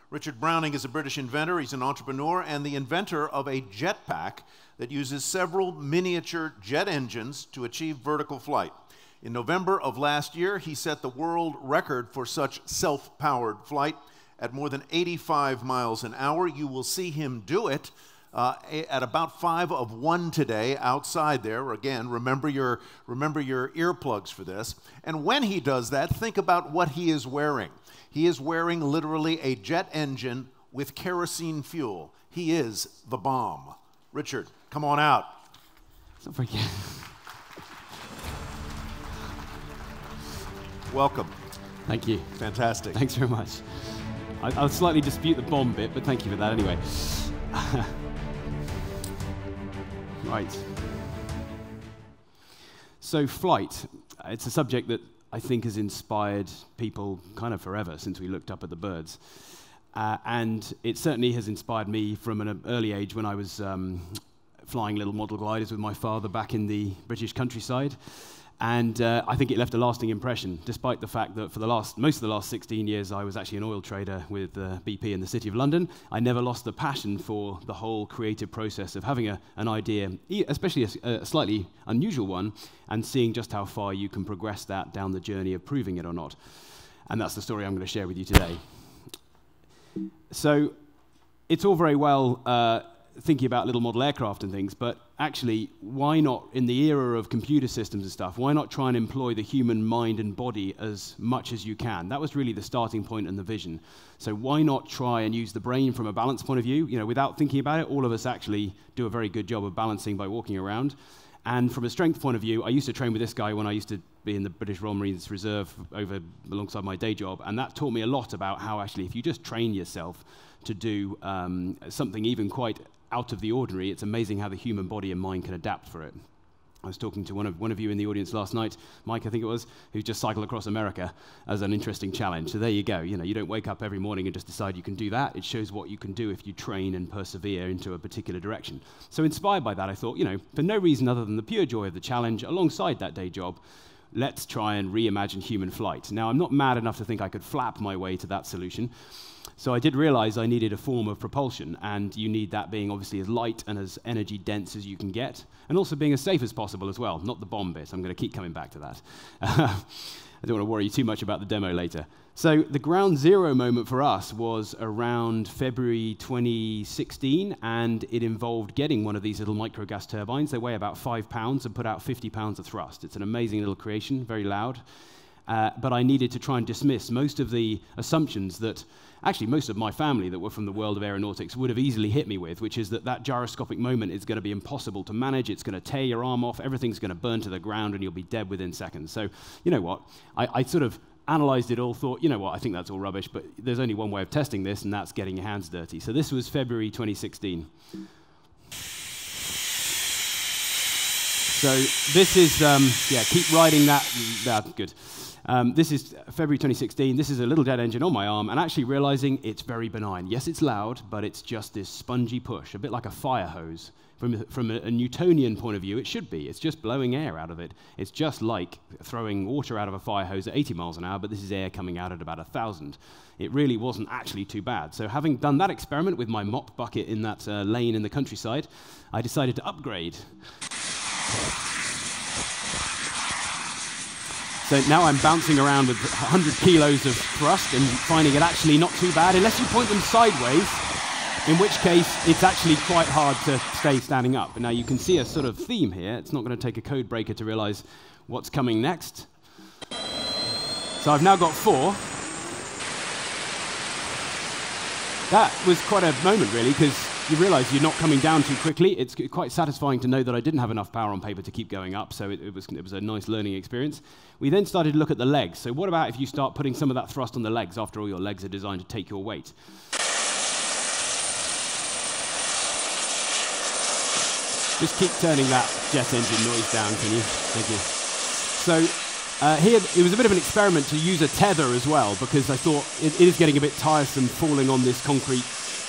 Richard Browning is a British inventor, he's an entrepreneur, and the inventor of a jetpack that uses several miniature jet engines to achieve vertical flight. In November of last year, he set the world record for such self-powered flight at more than 85 miles an hour. You will see him do it at about 5 of 1 today outside there. Again, remember your earplugs for this. And when he does that, think about what he is wearing. He is wearing literally a jet engine with kerosene fuel. He is the bomb. Richard, come on out. Welcome. Thank you. Fantastic. Thanks very much. I'll slightly dispute the bomb bit, but thank you for that anyway. Right. So flight, it's a subject that I think has inspired people kind of forever since we looked up at the birds. And it certainly has inspired me from an early age when I was flying little model gliders with my father back in the British countryside. And I think it left a lasting impression, despite the fact that for most of the last 16 years, I was actually an oil trader with BP in the City of London. I never lost the passion for the whole creative process of having an idea, especially a slightly unusual one, and seeing just how far you can progress that down the journey of proving it or not. And that's the story I'm going to share with you today. So it's all very well thinking about little model aircraft and things, but actually, why not, in the era of computer systems and stuff, why not try and employ the human mind and body as much as you can? That was really the starting point and the vision. So why not try and use the brain from a balance point of view? You know, without thinking about it, all of us actually do a very good job of balancing by walking around. And from a strength point of view, I used to train with this guy when I used to be in the British Royal Marines Reserve alongside my day job, and that taught me a lot about how actually, if you just train yourself to do something even quite out of the ordinary, it's amazing how the human body and mind can adapt for it. I was talking to one of you in the audience last night, Mike, I think it was, who just cycled across America as an interesting challenge. So there you go. You know, you don't wake up every morning and just decide you can do that. It shows what you can do if you train and persevere into a particular direction. So inspired by that, I thought, you know, for no reason other than the pure joy of the challenge, alongside that day job, let's try and reimagine human flight. Now, I'm not mad enough to think I could flap my way to that solution. So I did realize I needed a form of propulsion, and you need that being obviously as light and as energy dense as you can get, and also being as safe as possible as well, not the bomb bit. I'm going to keep coming back to that. I don't want to worry you too much about the demo later. So the ground zero moment for us was around February 2016, and it involved getting one of these little micro gas turbines. They weigh about 5 pounds and put out 50 pounds of thrust. It's an amazing little creation, very loud. But I needed to try and dismiss most of the assumptions that actually most of my family that were from the world of aeronautics would have easily hit me with, which is that gyroscopic moment is going to be impossible to manage. It's going to tear your arm off. Everything's going to burn to the ground, and you'll be dead within seconds. So, you know what? I sort of analyzed it all, thought, you know what, I think that's all rubbish, but there's only one way of testing this, and that's getting your hands dirty. So this was February 2016. So this is, keep riding that. That's good. This is February 2016. This is a little jet engine on my arm, and actually realizing it's very benign. Yes, it's loud, but it's just this spongy push, a bit like a fire hose. From a Newtonian point of view, it should be. It's just blowing air out of it. It's just like throwing water out of a fire hose at 80 miles an hour, but this is air coming out at about 1,000. It really wasn't actually too bad. So having done that experiment with my mop bucket in that lane in the countryside, I decided to upgrade. So now I'm bouncing around with 100 kilos of thrust and finding it actually not too bad, unless you point them sideways, in which case it's actually quite hard to stay standing up. Now you can see a sort of theme here. It's not going to take a code breaker to realize what's coming next. So I've now got 4. That was quite a moment, really, because you realize you're not coming down too quickly. It's quite satisfying to know that I didn't have enough power on paper to keep going up, so it was a nice learning experience. We then started to look at the legs. So what about if you start putting some of that thrust on the legs? After all, your legs are designed to take your weight. Just keep turning that jet engine noise down, can you? Thank you. So here, it was a bit of an experiment to use a tether as well, because I thought it is getting a bit tiresome falling on this concrete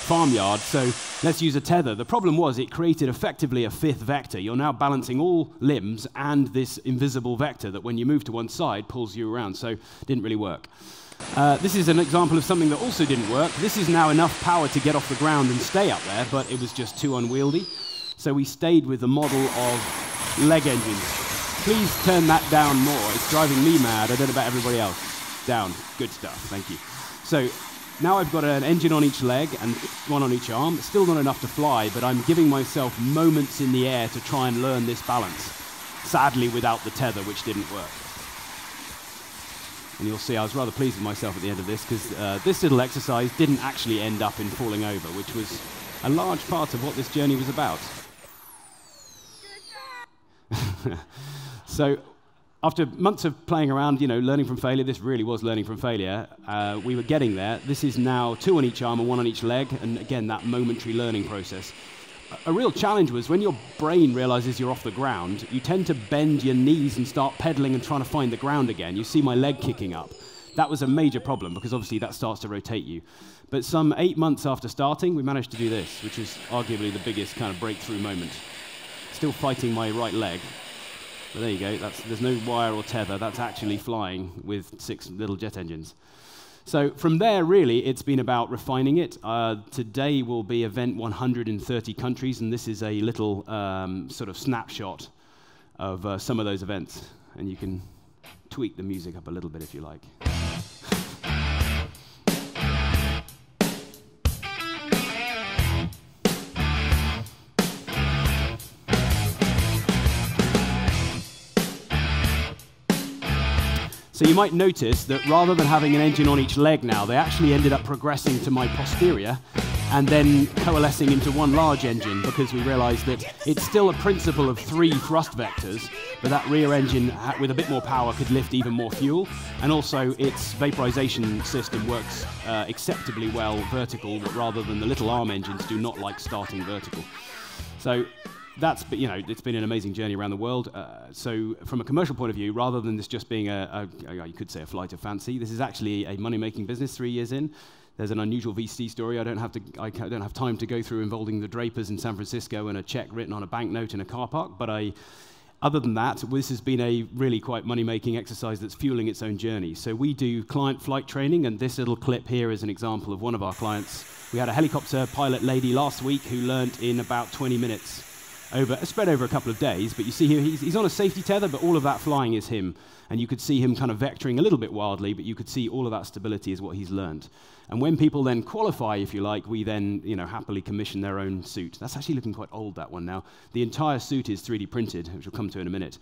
farmyard, so let's use a tether. The problem was it created effectively a 5th vector. You're now balancing all limbs and this invisible vector that when you move to one side pulls you around, so it didn't really work. This is an example of something that also didn't work. This is now enough power to get off the ground and stay up there, but it was just too unwieldy. So we stayed with the model of leg engines. Please turn that down more. It's driving me mad. I don't know about everybody else. Down. Good stuff. Thank you. So now I've got an engine on each leg and one on each arm. It's still not enough to fly, but I'm giving myself moments in the air to try and learn this balance. Sadly, without the tether, which didn't work. And you'll see I was rather pleased with myself at the end of this, because this little exercise didn't actually end up in falling over, which was a large part of what this journey was about. So after months of playing around, learning from failure, this really was learning from failure, we were getting there. This is now 2 on each arm and 1 on each leg, and again, that momentary learning process. A real challenge was when your brain realizes you're off the ground, you tend to bend your knees and start pedaling and trying to find the ground again. You see my leg kicking up. That was a major problem, because obviously that starts to rotate you. But some 8 months after starting, we managed to do this, which is arguably the biggest kind of breakthrough moment. Still fighting my right leg. But there you go, there's no wire or tether, that's actually flying with 6 little jet engines. So from there, really, it's been about refining it. Today will be event 130 countries, and this is a little sort of snapshot of some of those events. And you can tweak the music up a little bit if you like. So you might notice that rather than having an engine on each leg now, they actually ended up progressing to my posterior and then coalescing into one large engine, because we realized that it's still a principle of 3 thrust vectors, but that rear engine with a bit more power could lift even more fuel, and also its vaporization system works acceptably well vertical, rather than the little arm engines do not like starting vertical. So that's, it's been an amazing journey around the world. So from a commercial point of view, rather than this just being you could say a flight of fancy, this is actually a money-making business 3 years in. There's an unusual VC story I don't have time to go through, involving the Drapers in San Francisco and a check written on a banknote in a car park, but other than that, this has been a really quite money-making exercise that's fueling its own journey. So we do client flight training, and this little clip here is an example of one of our clients. We had a helicopter pilot lady last week who learned in about 20 minutes, spread over a couple of days, but you see here he's on a safety tether, but all of that flying is him. And you could see him kind of vectoring a little bit wildly, but you could see all of that stability is what he's learned. And when people then qualify, if you like, we then happily commission their own suit. That's actually looking quite old, that one now. The entire suit is 3D printed, which we'll come to in a minute.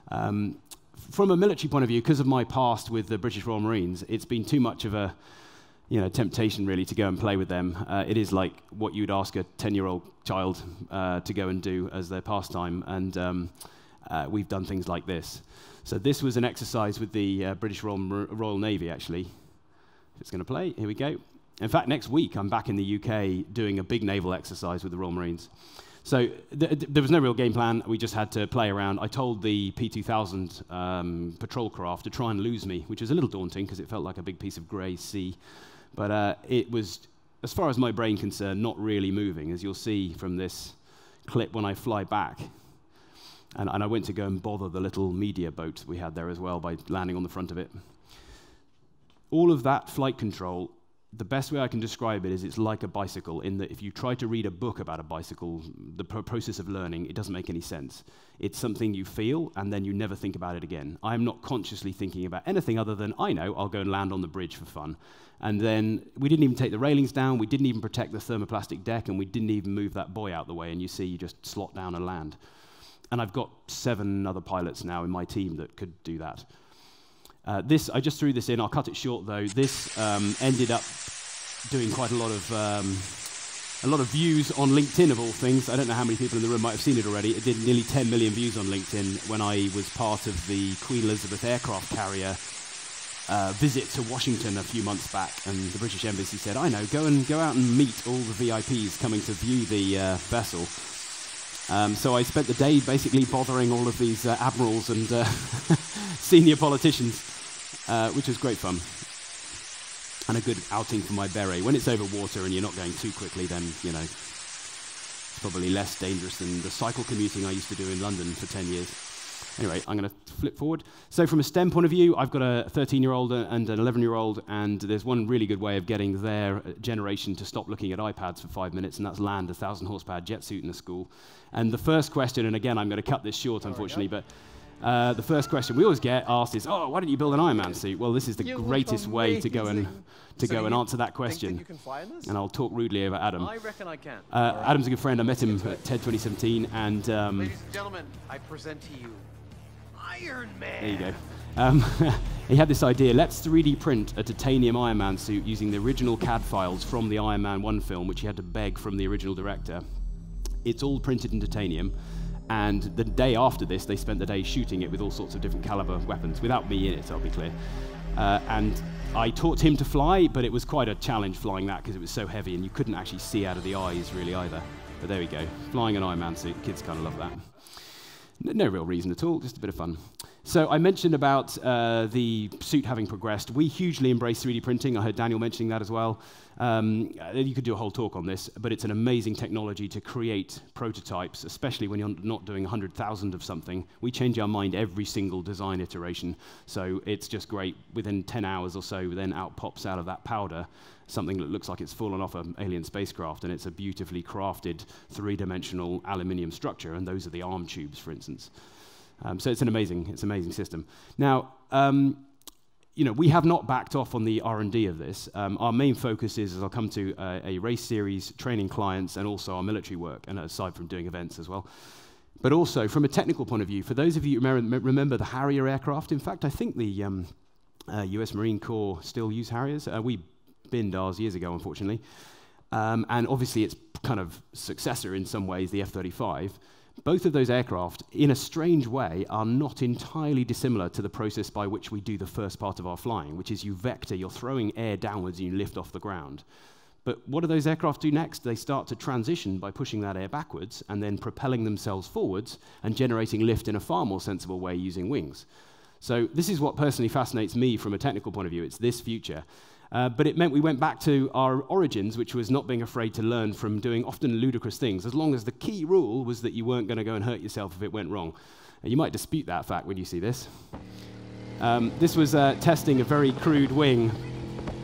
From a military point of view, because of my past with the British Royal Marines, it's been too much of a temptation really to go and play with them. It is like what you'd ask a 10-year-old child to go and do as their pastime, and we've done things like this. So this was an exercise with the British Royal Navy, actually. If it's going to play, here we go. In fact, next week I'm back in the UK doing a big naval exercise with the Royal Marines. So there was no real game plan, we just had to play around. I told the P2000 patrol craft to try and lose me, which was a little daunting because it felt like a big piece of grey sea. But it was, as far as my brain concerned, not really moving, as you'll see from this clip when I fly back. And I went to go and bother the little media boat that we had there as well by landing on the front of it. All of that flight control, the best way I can describe it is it's like a bicycle, in that if you try to read a book about a bicycle, the process of learning, it doesn't make any sense. It's something you feel, and then you never think about it again. I'm not consciously thinking about anything other than, I know, I'll go and land on the bridge for fun. And then we didn't even take the railings down, we didn't even protect the thermoplastic deck, and we didn't even move that buoy out the way, and you see you just slot down and land. And I've got 7 other pilots now in my team that could do that. I just threw this in. I'll cut it short though. This ended up doing quite a lot of views on LinkedIn of all things. I don't know how many people in the room might have seen it already. It did nearly 10 million views on LinkedIn when I was part of the Queen Elizabeth aircraft carrier visit to Washington a few months back, and the British Embassy said, "I know, go out and meet all the VIPs coming to view the vessel." So I spent the day basically bothering all of these admirals and senior politicians, which was great fun. And a good outing for my beret. When it's over water and you're not going too quickly, then, it's probably less dangerous than the cycle commuting I used to do in London for 10 years. Anyway, I'm going to flip forward. So from a STEM point of view, I've got a 13-year-old and an 11-year-old, and there's one really good way of getting their generation to stop looking at iPads for 5 minutes, and that's land a 1,000-horsepower jet suit in the school. And the first question, and again, I'm going to cut this short, unfortunately, but the first question we always get asked is, "Oh, why don't you build an Iron Man suit?" Well, this is the greatest way to go and answer that question. You can fly this? And I'll talk rudely over Adam. I reckon I can. Adam's a good friend. I met him at TED 2017, and Ladies and gentlemen, I present to you Iron Man. there you go. He had this idea: let's 3D print a titanium Iron Man suit using the original CAD files from the Iron Man 1 film, which he had to beg from the original director. It's all printed in titanium. And the day after this, they spent the day shooting it with all sorts of different caliber weapons, without me in it, I'll be clear. And I taught him to fly, but it was quite a challenge flying that because it was so heavy and you couldn't actually see out of the eyes really either. But there we go, flying an Iron Man suit, kids kind of love that. No real reason at all, just a bit of fun. So I mentioned about the suit having progressed. We hugely embrace 3D printing. I heard Daniel mentioning that as well. You could do a whole talk on this, but it's an amazing technology to create prototypes, especially when you're not doing 100,000 of something. We change our mind every single design iteration, so it's just great. Within 10 hours or so, then pops out of that powder something that looks like it's fallen off an alien spacecraft, and it's a beautifully crafted three-dimensional aluminium structure, and those are the arm tubes, for instance. So it's an amazing system. Now, we have not backed off on the R&D of this. Our main focus is, as I'll come to, a race series, training clients, and also our military work, and aside from doing events as well. But also, from a technical point of view, for those of you who remember the Harrier aircraft, in fact, I think the US Marine Corps still use Harriers. We binned ours years ago, unfortunately. And obviously, it's kind of successor in some ways, the F-35. Both of those aircraft, in a strange way, are not entirely dissimilar to the process by which we do the first part of our flying, which is you vector, you're throwing air downwards and you lift off the ground. But what do those aircraft do next? They start to transition by pushing that air backwards and then propelling themselves forwards and generating lift in a far more sensible way using wings. So this is what personally fascinates me from a technical point of view. It's this future. But it meant we went back to our origins, which was not being afraid to learn from doing often ludicrous things, as long as the key rule was that you weren't going to go and hurt yourself if it went wrong. You might dispute that fact when you see this. This was testing a very crude wing.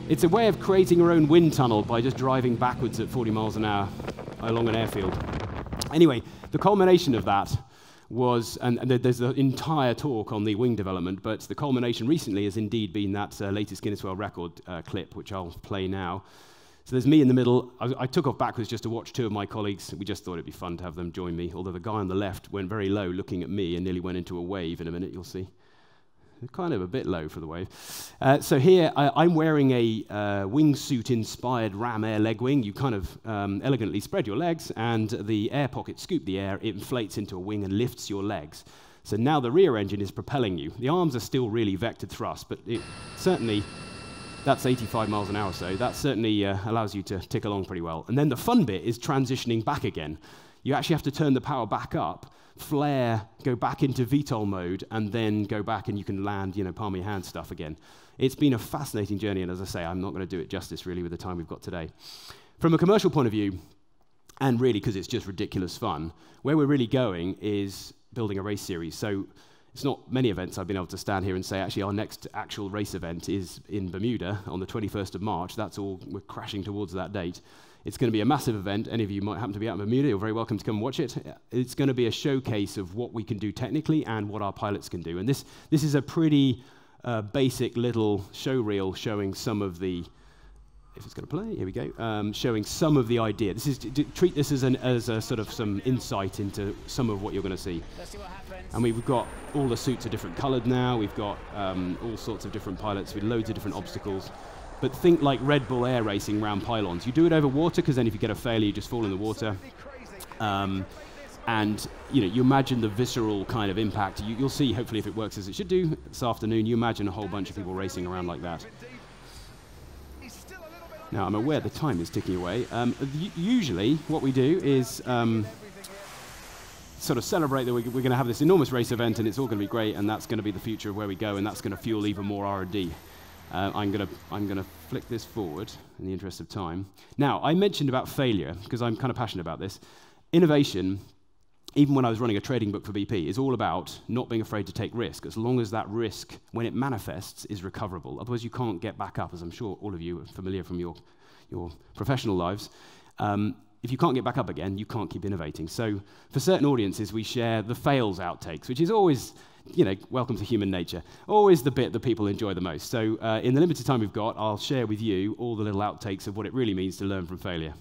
It's a way of creating your own wind tunnel by just driving backwards at 40 miles an hour along an airfield. Anyway, the culmination of that was, and there's an entire talk on the wing development, but the culmination recently has indeed been that latest Guinness World Record clip, which I'll play now. So there's me in the middle. I took off backwards just to watch two of my colleagues. We just thought it'd be fun to have them join me, although the guy on the left went very low looking at me and nearly went into a wave in a minute, you'll see. Kind of a bit low for the wave. So here, I'm wearing a wingsuit-inspired ram air leg wing. You kind of elegantly spread your legs, and the air pockets scoop the air. It inflates into a wing and lifts your legs. So now the rear engine is propelling you. The arms are still really vectored thrust, but it certainly, that's 85 miles an hour, so that certainly allows you to tick along pretty well. And then the fun bit is transitioning back again. You actually have to turn the power back up, flare, go back into VTOL mode, and then go back and you can land, palm your hand stuff again. It's been a fascinating journey, and as I say, I'm not going to do it justice really with the time we've got today. From a commercial point of view, and really because it's just ridiculous fun, where we're really going is building a race series. So it's not many events I've been able to stand here and say, actually, our next actual race event is in Bermuda on the 21st of March. That's all, we're crashing towards that date. It's going to be a massive event. Any of you might happen to be out in Bermuda, you're very welcome to come and watch it. It's going to be a showcase of what we can do technically and what our pilots can do. And this is a pretty basic little show reel showing some of the, if it's going to play, here we go, showing some of the idea. This is, treat this as a sort of some insight into some of what you're going to see. Let's see what happens. And we've got all the suits are different colored now. We've got all sorts of different pilots with loads of different obstacles. But think like Red Bull air racing round pylons. You do it over water, because then if you get a failure, you just fall in the water. And you imagine the visceral kind of impact. You'll see, hopefully, if it works as it should do this afternoon, you imagine a whole bunch of people racing around like that. Now, I'm aware the time is ticking away. Usually, what we do is sort of celebrate that we're going to have this enormous race event, and it's all going to be great, and that's going to be the future of where we go, and that's going to fuel even more R&D. I'm going to flick this forward in the interest of time. Now, I mentioned about failure, because I'm kind of passionate about this. Innovation even when I was running a trading book for BP, is all about not being afraid to take risk, as long as that risk, when it manifests, is recoverable. Otherwise, you can't get back up, as I'm sure all of you are familiar from your professional lives. If you can't get back up again, you can't keep innovating. So for certain audiences, we share the fails outtakes, which is always, welcome to human nature, always the bit that people enjoy the most. So in the limited time we've got, I'll share with you all the little outtakes of what it really means to learn from failure.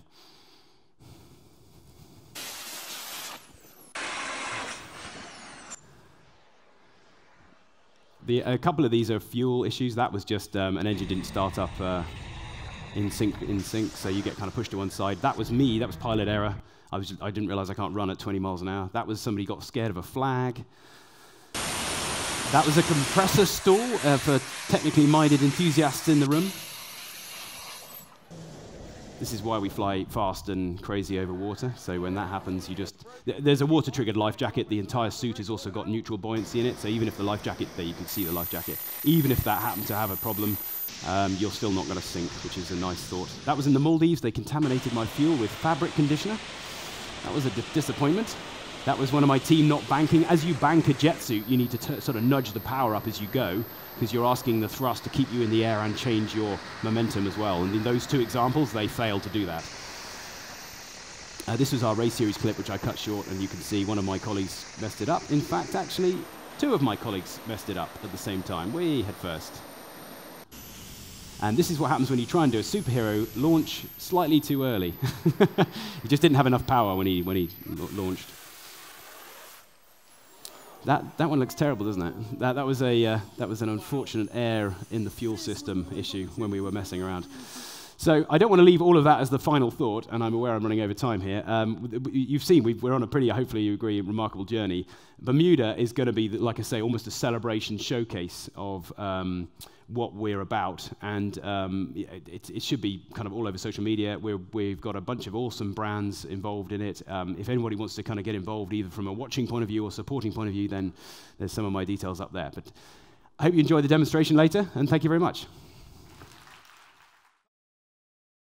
A couple of these are fuel issues. That was just an engine didn't start up in sync, so you get kind of pushed to one side. That was me. That was pilot error. I didn't realize I can't run at 20 miles an hour. That was somebody got scared of a flag. That was a compressor stall for technically minded enthusiasts in the room. This is why we fly fast and crazy over water. So when that happens, there's a water-triggered life jacket. The entire suit has also got neutral buoyancy in it. So even if the life jacket, there you can see the life jacket, even if that happened to have a problem, you're still not going to sink, which is a nice thought. That was in the Maldives. They contaminated my fuel with fabric conditioner. That was a disappointment. That was one of my team not banking. As you bank a jet suit, you need to sort of nudge the power up as you go, because you're asking the thrust to keep you in the air and change your momentum as well. And in those two examples, they failed to do that. This was our race series clip, which I cut short, and you can see one of my colleagues messed it up. In fact, actually, two of my colleagues messed it up at the same time. We head first. And this is what happens when you try and do a superhero launch slightly too early. He just didn't have enough power when he launched. That one looks terrible, doesn't it? That was an unfortunate error in the fuel system issue when we were messing around. So I don't want to leave all of that as the final thought, and I'm aware I'm running over time here. You've seen we're on a pretty, hopefully you agree, remarkable journey. Bermuda is going to be, like I say, almost a celebration showcase of what we're about, and it should be kind of all over social media. We've got a bunch of awesome brands involved in it. If anybody wants to kind of get involved, either from a watching point of view or supporting point of view, then there's some of my details up there. But I hope you enjoy the demonstration later, and thank you very much.